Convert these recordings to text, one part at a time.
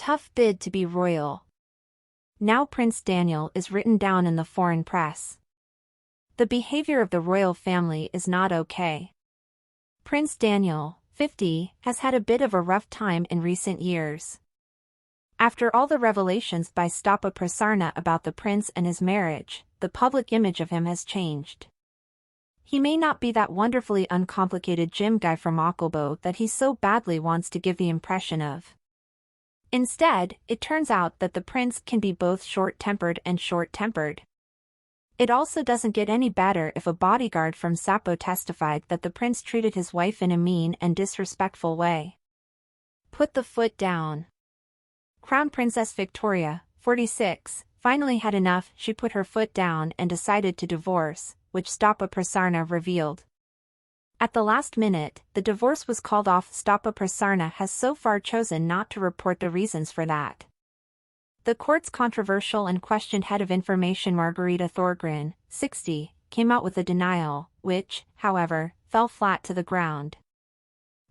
Tough bid to be royal. Now Prince Daniel is written down in the foreign press. The behavior of the royal family is not okay. Prince Daniel, 50, has had a bit of a rough time in recent years. After all the revelations by Stoppa Prassarna about the prince and his marriage, the public image of him has changed. He may not be that wonderfully uncomplicated gym guy from Ockelbo that he so badly wants to give the impression of. Instead, it turns out that the prince can be both short-tempered and short-tempered. It also doesn't get any better if a bodyguard from Sapo testified that the prince treated his wife in a mean and disrespectful way. Put the foot down. Crown Princess Victoria, 46, finally had enough. She put her foot down and decided to divorce, which Stoppa Prassarna revealed. At the last minute, the divorce was called off. Stoppa Prassarna has so far chosen not to report the reasons for that. The court's controversial and questioned head of information Margareta Thorgren, 60, came out with a denial, which, however, fell flat to the ground.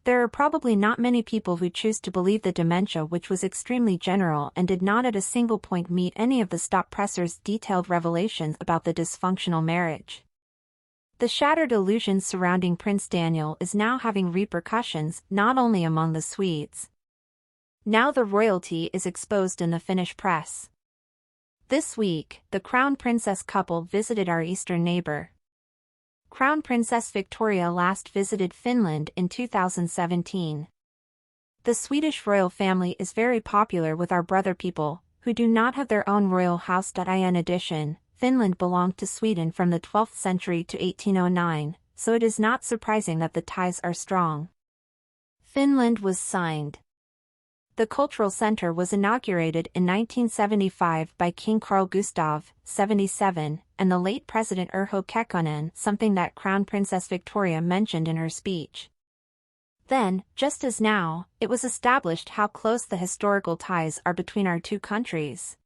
There are probably not many people who choose to believe the dementia, which was extremely general and did not at a single point meet any of the stop pressers' detailed revelations about the dysfunctional marriage. The shattered illusions surrounding Prince Daniel is now having repercussions not only among the Swedes. Now the royalty is exposed in the Finnish press. This week, the Crown Princess couple visited our eastern neighbor. Crown Princess Victoria last visited Finland in 2017. The Swedish royal family is very popular with our brother people, who do not have their own royal house. In addition, Finland belonged to Sweden from the 12th century to 1809, so it is not surprising that the ties are strong. Finland was signed. The cultural center was inaugurated in 1975 by King Carl Gustaf, 77, and the late President Urho Kekkonen, something that Crown Princess Victoria mentioned in her speech. Then, just as now, it was established how close the historical ties are between our two countries.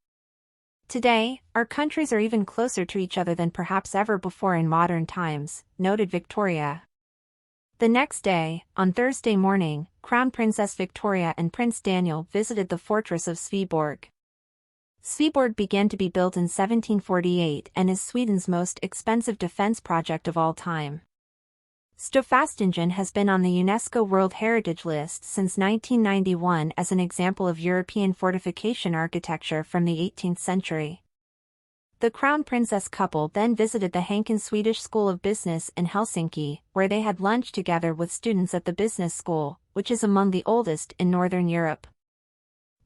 Today, our countries are even closer to each other than perhaps ever before in modern times, noted Victoria. The next day, on Thursday morning, Crown Princess Victoria and Prince Daniel visited the fortress of Sveaborg. Sveaborg began to be built in 1748 and is Sweden's most expensive defense project of all time. Stofastingen has been on the UNESCO World Heritage List since 1991 as an example of European fortification architecture from the 18th century. The Crown Princess couple then visited the Hanken Swedish School of Business in Helsinki, where they had lunch together with students at the business school, which is among the oldest in Northern Europe.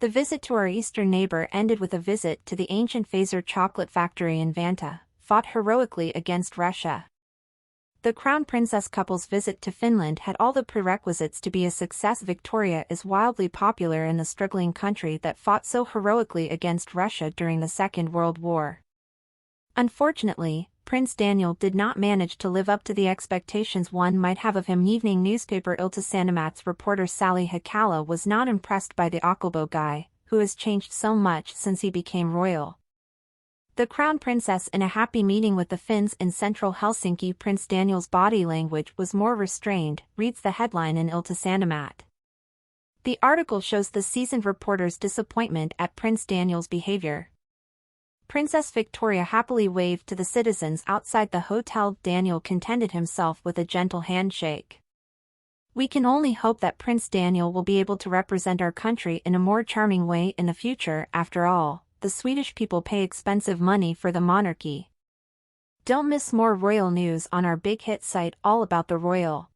The visit to our eastern neighbor ended with a visit to the ancient Fazer chocolate factory in Vanta, fought heroically against Russia. The Crown Princess couple's visit to Finland had all the prerequisites to be a success. Victoria is wildly popular in the struggling country that fought so heroically against Russia during the Second World War. Unfortunately, Prince Daniel did not manage to live up to the expectations one might have of him. Evening newspaper Ilta Sanomat's reporter Sally Hakala was not impressed by the Ockelbo guy, who has changed so much since he became royal. The Crown Princess in a happy meeting with the Finns in central Helsinki. Prince Daniel's body language was more restrained, reads the headline in Ilta Sanomat. The article shows the seasoned reporter's disappointment at Prince Daniel's behavior. Princess Victoria happily waved to the citizens outside the hotel. Daniel contented himself with a gentle handshake. We can only hope that Prince Daniel will be able to represent our country in a more charming way in the future. After all, the Swedish people pay expensive money for the monarchy. Don't miss more royal news on our big hit site All About the Royal.